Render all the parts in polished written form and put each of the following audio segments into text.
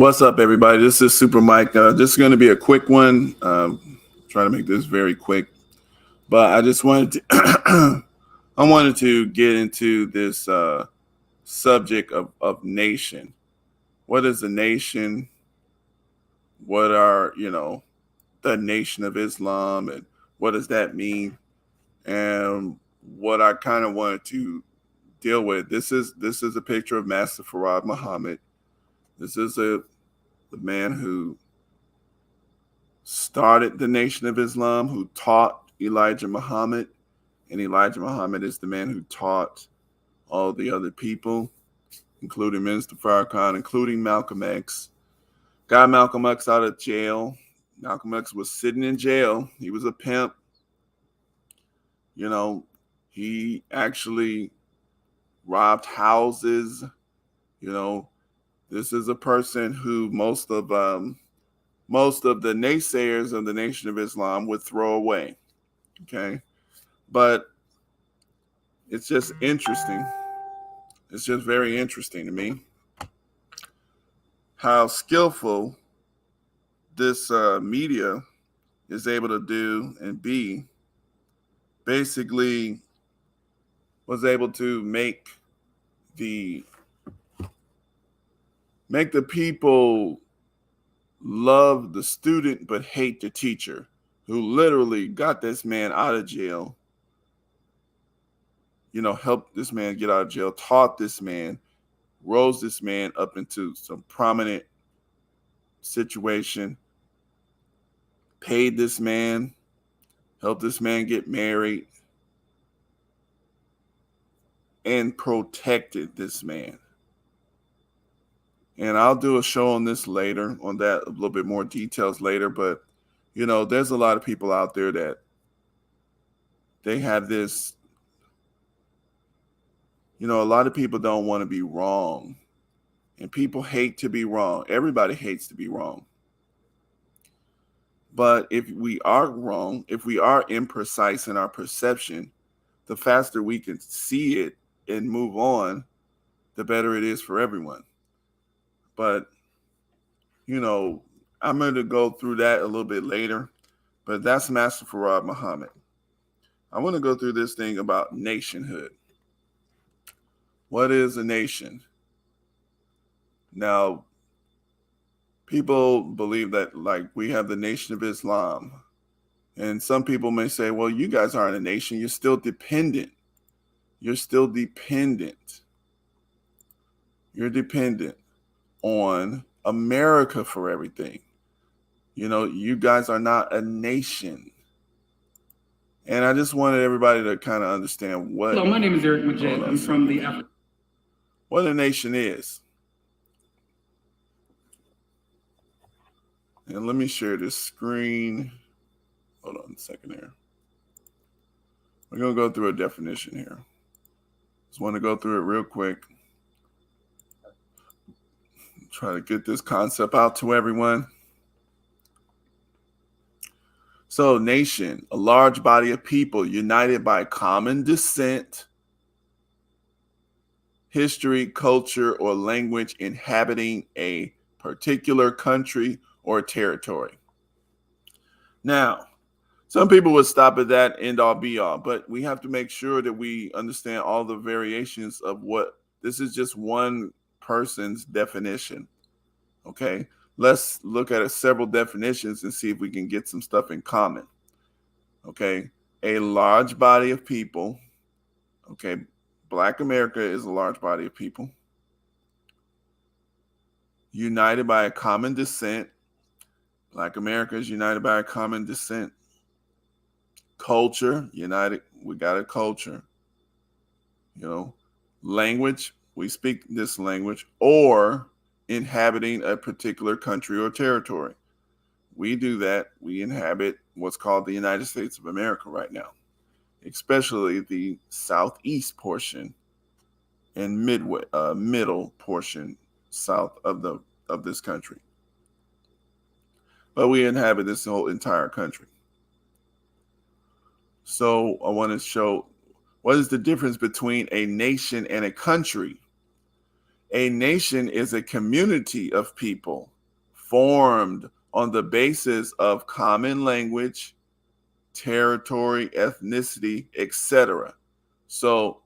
What's up, everybody? This is Super Mike. This is going to be a quick one. Try to make this very quick, but I just wanted to I wanted to get into this subject of nation. What is a nation? What are the Nation of Islam, and what does that mean? And what I kind of wanted to deal with. This is a picture of Master Farad Muhammad. This is the man who started the Nation of Islam, who taught Elijah Muhammad, and Elijah Muhammad is the man who taught all the other people, including Minister Farrakhan, including Malcolm X. Got Malcolm X out of jail. Malcolm X was sitting in jail. He was a pimp. He actually robbed houses. This is a person who most of the naysayers of the Nation of Islam would throw away. Okay. But it's just interesting. It's just very interesting to me how skillful this media is able to do and be. Basically was able to make the people love the student but hate the teacher, who literally got this man out of jail, helped this man get out of jail, taught this man, rose this man up into some prominent situation, paid this man, helped this man get married, and protected this man. And I'll do a show on this later, on that, a little bit more details later. But, there's a lot of people out there that they have this, a lot of people don't want to be wrong. And people hate to be wrong. Everybody hates to be wrong. But if we are wrong, if we are imprecise in our perception, the faster we can see it and move on, the better it is for everyone. But, I'm going to go through that a little bit later. But that's Master Farad Muhammad. I want to go through this thing about nationhood. What is a nation? Now, people believe that, like, we have the Nation of Islam. And some people may say, well, you guys aren't a nation. You're still dependent. You're still dependent. You're dependent on America for everything. You guys are not a nation. And I just wanted everybody to kind of understand what. Hello, my name is Eric Majid. I'm from the what a nation is. And let me share this screen. Hold on a second here. We're going to go through a definition here. Just want to go through it real quick. Try to get this concept out to everyone. So, nation, a large body of people united by common descent, history, culture, or language, inhabiting a particular country or territory. Now, some people would stop at that end all be all, but we have to make sure that we understand all the variations of what this is. Just one person's definition. Okay, let's look at several definitions and see if we can get some stuff in common. Okay, a large body of people. Okay, Black America is a large body of people united by a common descent. Black America is united by a common descent. Culture, united, we got a culture. Language, we speak this language, or inhabiting a particular country or territory. We do that. We inhabit what's called the United States of America right now, especially the southeast portion and middle portion south of this country. But we inhabit this whole entire country. So I want to show what is the difference between a nation and a country. A nation is a community of people formed on the basis of common language, territory, ethnicity, etc. So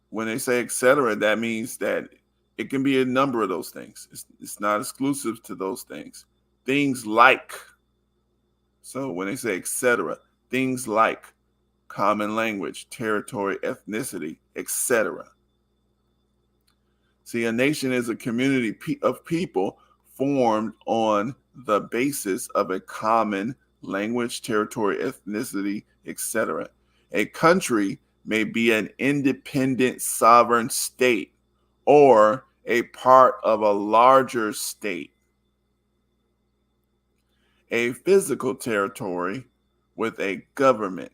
when they say etc., that means that it can be a number of those things. It's not exclusive to those things. Things like, so when they say etc., things like common language, territory, ethnicity, etc. See, a nation is a community of people formed on the basis of a common language, territory, ethnicity, etc. A country may be an independent sovereign state or a part of a larger state. A physical territory with a government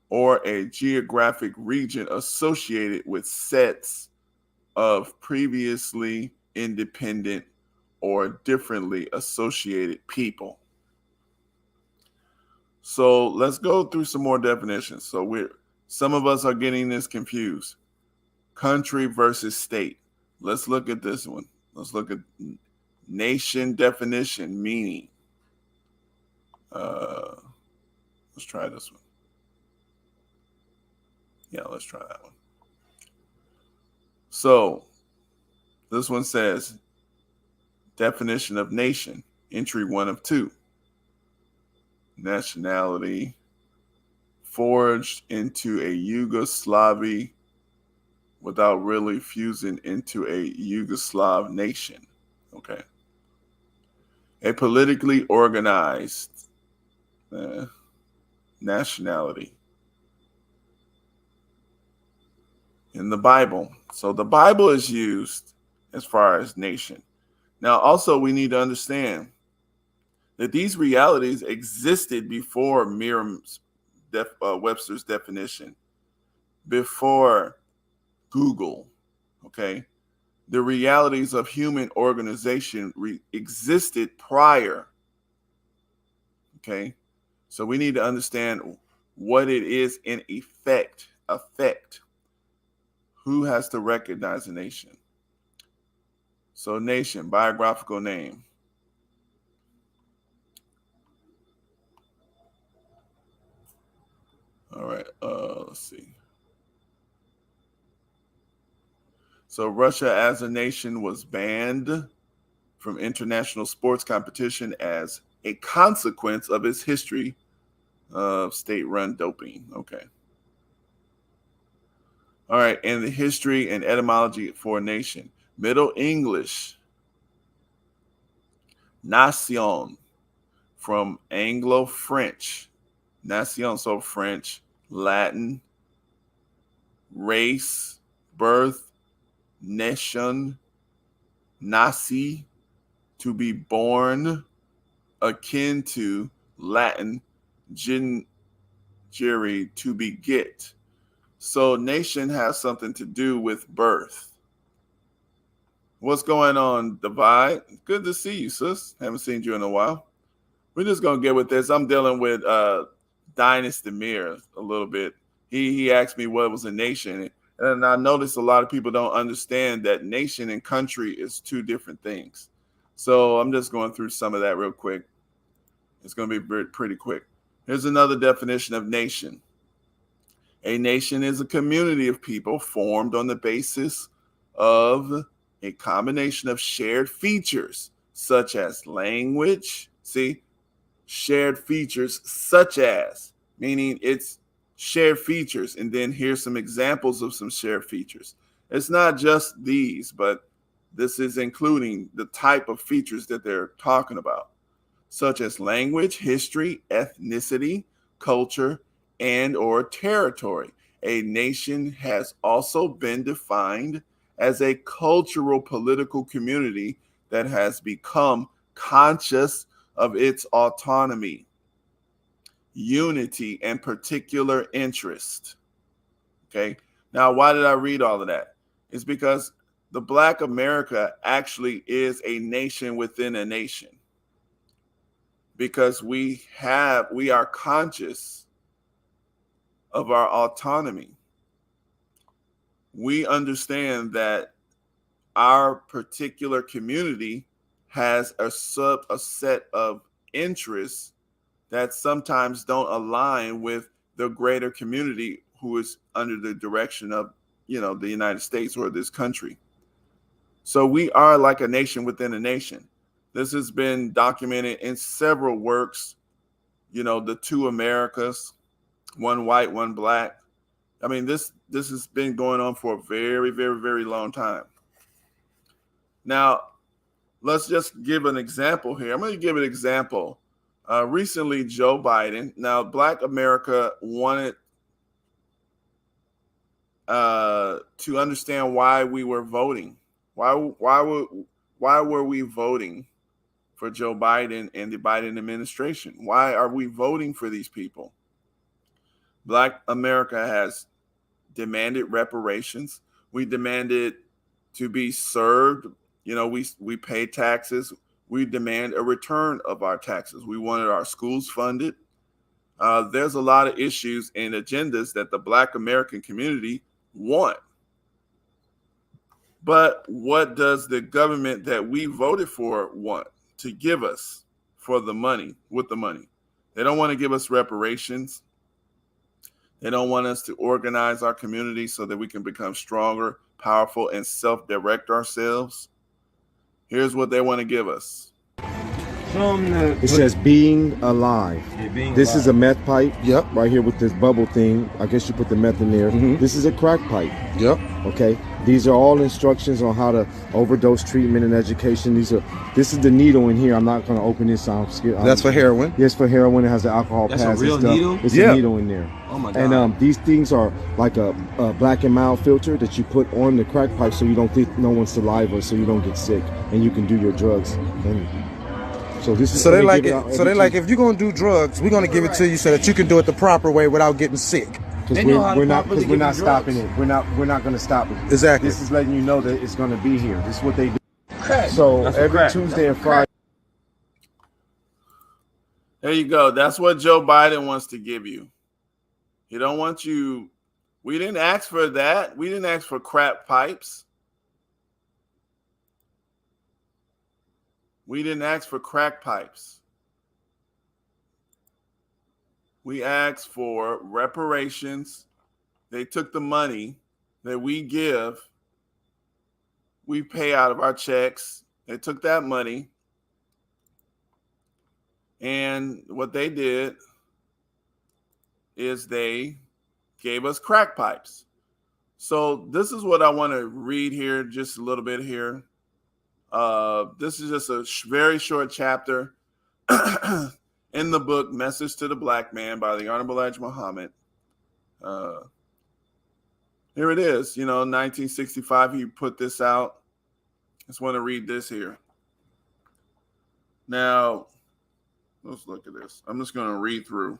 or a geographic region associated with sets of previously independent or differently associated people. So let's go through some more definitions. So some of us are getting this confused. Country versus state. Let's look at this one. Let's look at nation definition, meaning. Let's try this one. Yeah, let's try that one. So this one says definition of nation, entry 1 of 2. Nationality, forged into a Yugoslavia without really fusing into a Yugoslav nation. Okay. A politically organized nationality in the Bible. So the Bible is used as far as nation. Now, also, we need to understand that these realities existed before Webster's definition, before Google. Okay. The realities of human organization existed prior. Okay. So we need to understand what it is in effect. Who has to recognize a nation? So nation, biographical name. All right. Let's see. So Russia as a nation was banned from international sports competition as a consequence of its history of state-run doping. Okay. All right. And the history and etymology for a nation. Middle English. Nation. From Anglo-French. Nation, so French, Latin, race, birth, nation, nasi, to be born, akin to Latin, gingere, to beget. So nation has something to do with birth. What's going on, Divide? Good to see you, sis. Haven't seen you in a while. We're just gonna get with this. I'm dealing with Dynasty Mir a little bit. He asked me what was a nation, and I noticed a lot of people don't understand that nation and country is two different things. So I'm just going through some of that real quick. It's going to be pretty quick. Here's another definition of nation. A nation is a community of people formed on the basis of a combination of shared features, such as language. See, shared features such as, meaning it's shared features. And then here's some examples of some shared features. It's not just these, but this is including the type of features that they're talking about, such as language, history, ethnicity, culture, and or territory. A nation has also been defined as a cultural political community that has become conscious of its autonomy, unity, and particular interest. Okay. Now, why did I read all of that? It's because the Black America actually is a nation within a nation, because we are conscious of our autonomy. we understand that our particular community has a set of interests that sometimes don't align with the greater community who is under the direction of, the United States or this country. So we are like a nation within a nation. This has been documented in several works, the two Americas, one white, one black. I mean, this has been going on for a very, very, very long time. Now, let's just give an example here. I'm going to give an example. Recently, Joe Biden. Now, Black America wanted to understand why we were voting. Why were we voting for Joe Biden and the Biden administration? Why are we voting for these people? Black America has demanded reparations. We demanded to be served. We pay taxes. We demand a return of our taxes. We wanted our schools funded. There's a lot of issues and agendas that the Black American community want. But what does the government that we voted for want to give us for the money, with the money? They don't want to give us reparations. They don't want us to organize our community so that we can become stronger, powerful, and self-direct ourselves. Here's what they want to give us. It says being alive. This is a meth pipe. Yep. Right here with this bubble thing. I guess you put the meth in there. Mm-hmm. This is a crack pipe. Yep. Okay. These are all instructions on how to overdose treatment and education. This is the needle in here. I'm not going to open this. I'm scared. That's for heroin. Yes, for heroin. It has the alcohol That's pads a real and stuff. needle? It's Yeah. a needle in there. Oh my God. And these things are like a black and mild filter that you put on the crack pipe so you don't think no one's saliva, so you don't get sick and you can do your drugs. And so this is So they like it. So they like, if you're gonna do drugs, we're gonna give it to you so that you can do it the proper way without getting sick. Because They know how to we're not properly because we're give not you stopping drugs. it. We're not going to stop it. Exactly. This is letting you know that it's going to be here. This is what they do. Crack. So That's what every crack. Tuesday and That's what Friday. There you go. That's what Joe Biden wants to give you. He don't want you. We didn't ask for that. We didn't ask for crap pipes. We didn't ask for crack pipes. We asked for reparations. They took the money that we give, we pay out of our checks. They took that money, and what they did is they gave us crack pipes. So this is what I want to read here, just a little bit here. This is just a very short chapter in the book Message to the Black Man by the Honorable Elijah Muhammad. Here it is. 1965, he put this out. Just want to read this here. Now, let's look at this. I'm just going to read through.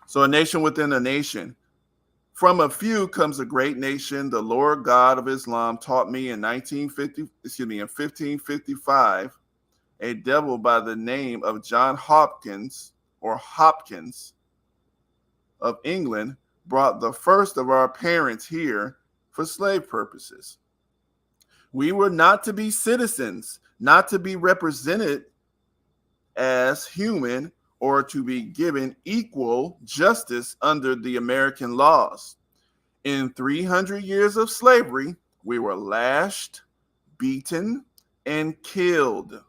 So, a nation within a nation. From a few comes a great nation. The Lord God of Islam taught me in 1555, a devil by the name of John Hopkins of England brought the first of our parents here for slave purposes. We were not to be citizens, not to be represented as human, or to be given equal justice under the American laws. In 300 years of slavery, we were lashed, beaten, and killed,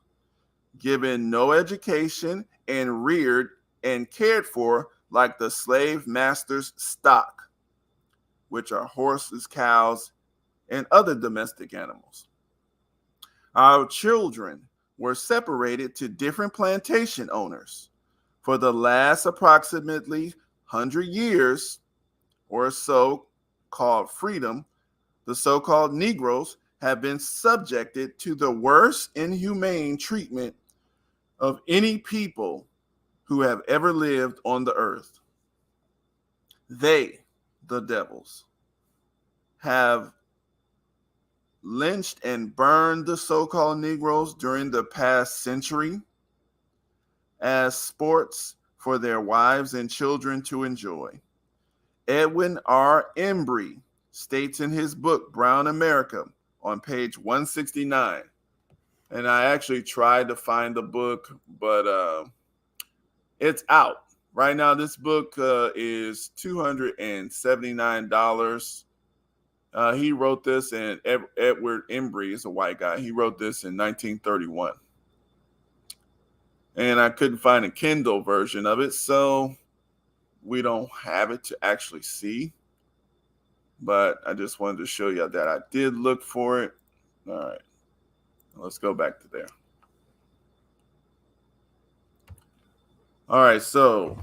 given no education, and reared and cared for like the slave master's stock, which are horses, cows, and other domestic animals. Our children were separated to different plantation owners. For the last approximately 100 years or so called freedom, the so-called Negroes have been subjected to the worst inhumane treatment of any people who have ever lived on the earth. They, the devils, have lynched and burned the so-called Negroes during the past century as sports for their wives and children to enjoy. Edwin R. Embry states in his book, Brown America, on page 169. And I actually tried to find the book, but it's out. Right now, this book is $279. He wrote this, and Edward Embry is a white guy. He wrote this in 1931. And I couldn't find a Kindle version of it, so we don't have it to actually see. But I just wanted to show you that I did look for it. All right, let's go back to there. All right, so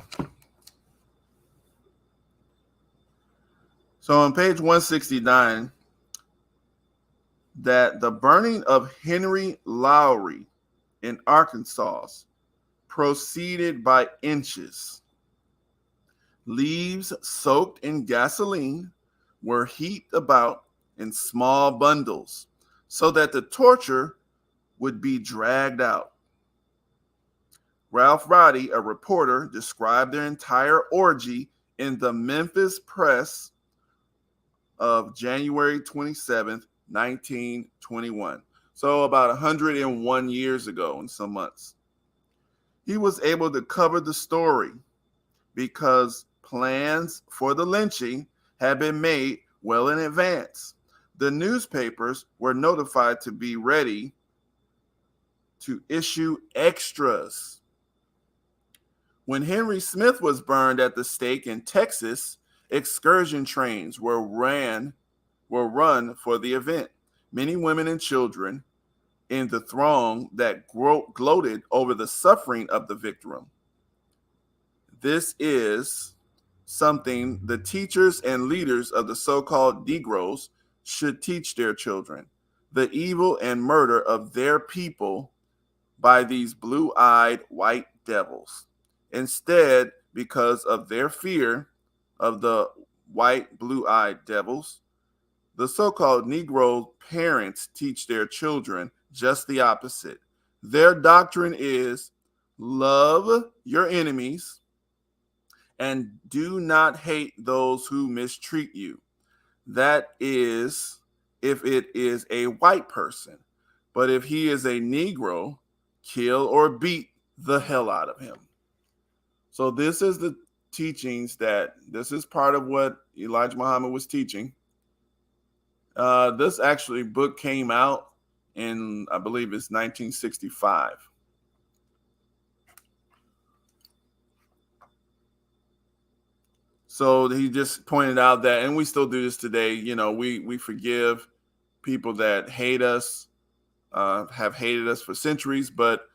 on page 169, that the burning of Henry Lowry in Arkansas proceeded by inches. Leaves soaked in gasoline were heaped about in small bundles so that the torture would be dragged out. Ralph Roddy, a reporter, described their entire orgy in the Memphis Press of January 27th, 1921. So about 101 years ago and some months. He was able to cover the story because plans for the lynching had been made well in advance. The newspapers were notified to be ready to issue extras. When Henry Smith was burned at the stake in Texas, excursion trains were run for the event. Many women and children in the throng that gloated over the suffering of the victim. This is something the teachers and leaders of the so-called Negroes should teach their children: the evil and murder of their people by these blue-eyed white devils. Instead, because of their fear of the white blue-eyed devils, the so-called Negro parents teach their children just the opposite. Their doctrine is love your enemies and do not hate those who mistreat you. That is if it is a white person. But if he is a Negro, kill or beat the hell out of him. So this is the teachings this is part of what Elijah Muhammad was teaching. This actually book came out in, I believe it's 1965. So he just pointed out that, and we still do this today, we forgive people that hate us, have hated us for centuries, but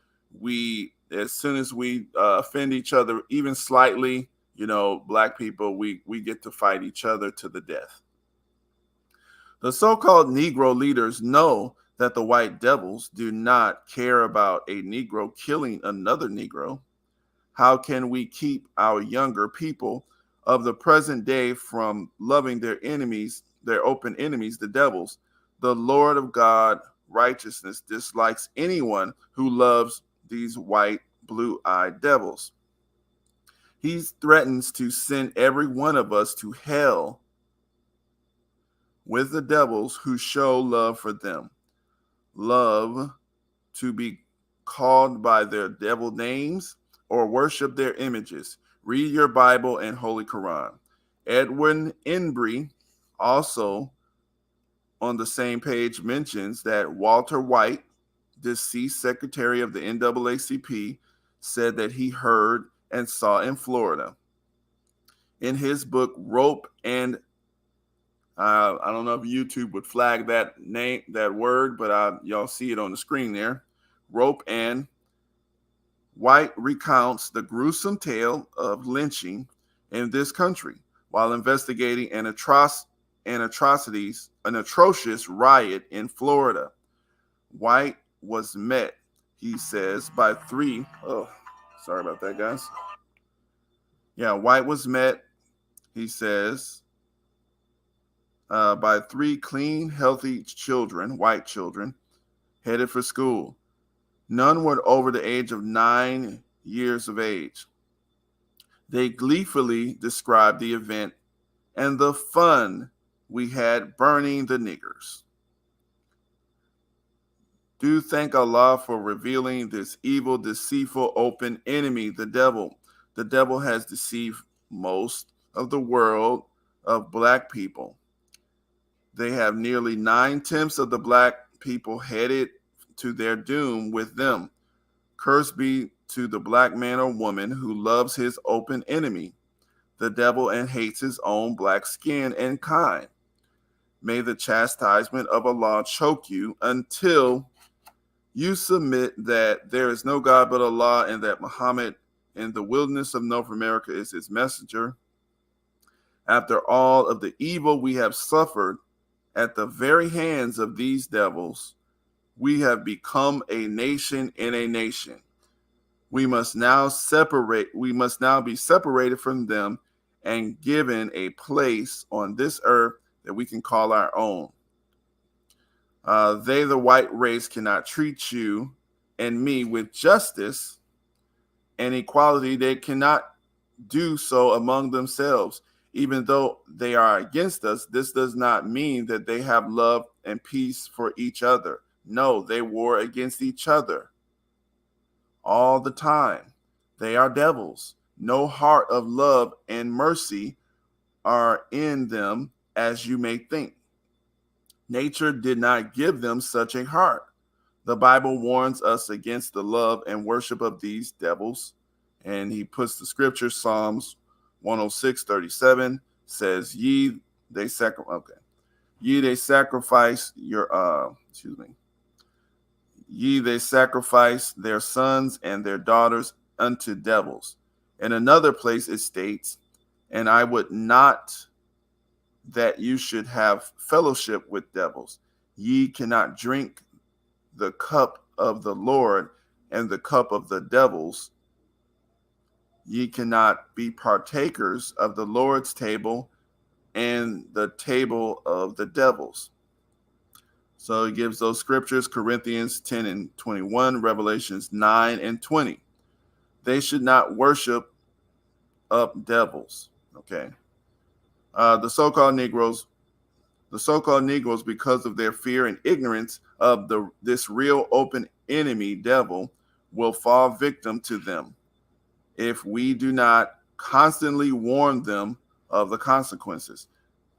as soon as we offend each other, even slightly, black people, we get to fight each other to the death. The so-called Negro leaders know that the white devils do not care about a Negro killing another Negro. How can we keep our younger people of the present day from loving their enemies, their open enemies, the devils? The Lord of God, righteousness, dislikes anyone who loves these white, blue-eyed devils. He threatens to send every one of us to hell with the devils who show love for them. Love to be called by their devil names or worship their images. Read your Bible and Holy Quran. Edwin Embry also on the same page mentions that Walter White, deceased secretary of the NAACP, said that he heard and saw in Florida. In his book, Rope and I don't know if YouTube would flag that word, but y'all see it on the screen there. Rope and White recounts the gruesome tale of lynching in this country while investigating an atrocious riot in Florida. White was met, he says, by three. Oh, sorry about that, guys. Yeah, White was met, he says, by three clean, healthy children, white children, headed for school. None were over the age of 9 years of age. They gleefully described the event and the fun we had burning the niggers. Do thank Allah for revealing this evil, deceitful, open enemy, the devil. The devil has deceived most of the world of black people. They have nearly 9/10 of the black people headed to their doom with them. Curse be to the black man or woman who loves his open enemy, the devil, and hates his own black skin and kind. May the chastisement of Allah choke you until you submit that there is no God but Allah and that Muhammad in the wilderness of North America is his messenger. After all of the evil we have suffered at the very hands of these devils, we have become a nation in a nation. We must now be separated from them and given a place on this earth that we can call our own. They, the white race, cannot treat you and me with justice and equality. They cannot do so among themselves. Even though they are against us, this does not mean that they have love and peace for each other. No, they war against each other all the time. They are devils. No heart of love and mercy are in them as you may think. Nature did not give them such a heart. The Bible warns us against the love and worship of these devils. And he puts the scripture, Psalms 106:37 says, Ye they sacrifice their sons and their daughters unto devils. In another place it states, and I would not that you should have fellowship with devils. Ye cannot drink the cup of the Lord and the cup of the devils. Ye cannot be partakers of the Lord's table and the table of the devils. So he gives those scriptures, Corinthians 10:21, Revelations 9:20. They should not worship up devils. Okay. The so-called Negroes, because of their fear and ignorance of this real open enemy devil, will fall victim to them if we do not constantly warn them of the consequences.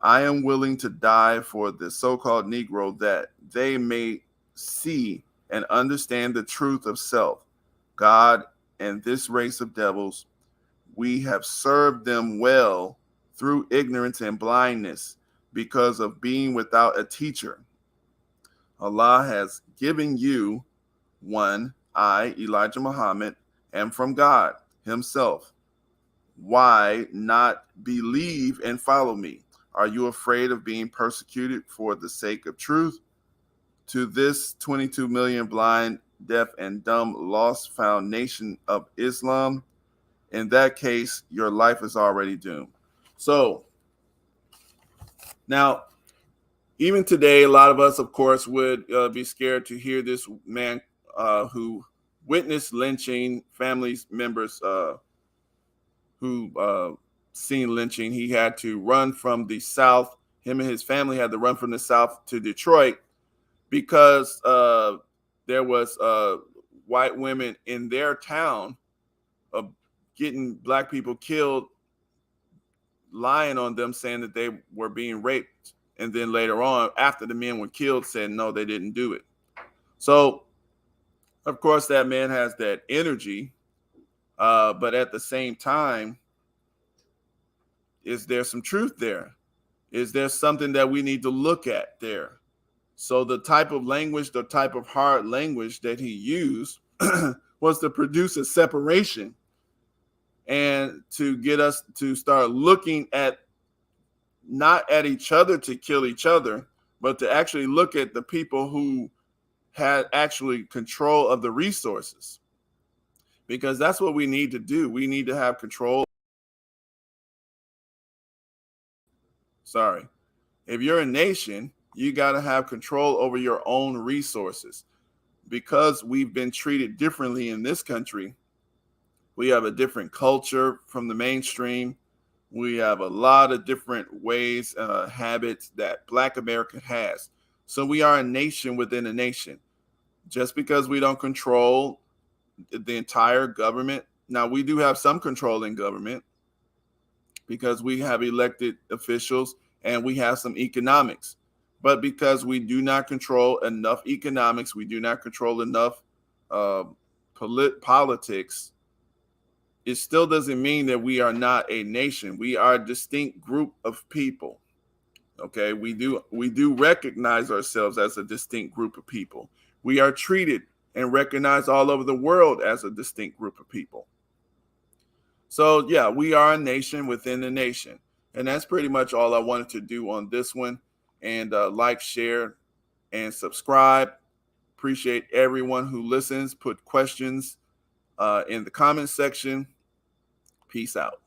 I am willing to die for the so-called Negro that they may see and understand the truth of self, God, and this race of devils. We have served them well through ignorance and blindness because of being without a teacher. Allah has given you one, I, Elijah Muhammad, am from God himself. Why not believe and follow me? Are you afraid of being persecuted for the sake of truth? To this 22 million blind, deaf, and dumb, lost found nation of Islam, in that case, your life is already doomed. So now, even today, a lot of us, of course, would be scared to hear this man who witnessed lynching, family members who seen lynching. He had to run from the South. Him and his family had to run from the South to Detroit because there was white women in their town getting black people killed, lying on them, saying that they were being raped. And then later on, after the men were killed, said, no, they didn't do it. So, of course, that man has that energy. But at the same time, is there some truth there? Is there something that we need to look at there? So the type of language, the type of hard language that he used was to produce a separation and to get us to start looking at not at each other to kill each other, but to actually look at the people who had actually control of the resources. Because that's what we need to do. We need to have control. Sorry. If you're a nation, you got to have control over your own resources. Because we've been treated differently in this country, we have a different culture from the mainstream. We have a lot of different ways, habits that Black America has. So we are a nation within a nation. Just because we don't control the entire government, now we do have some control in government because we have elected officials and we have some economics. But because we do not control enough economics, we do not control enough uh, politics, it still doesn't mean that we are not a nation. We are a distinct group of people. Okay, we do recognize ourselves as a distinct group of people. We are treated and recognized all over the world as a distinct group of people. So yeah, we are a nation within a nation, and that's pretty much all I wanted to do on this one. And like, share, and subscribe. Appreciate everyone who listens. Put questions in the comment section. Peace out.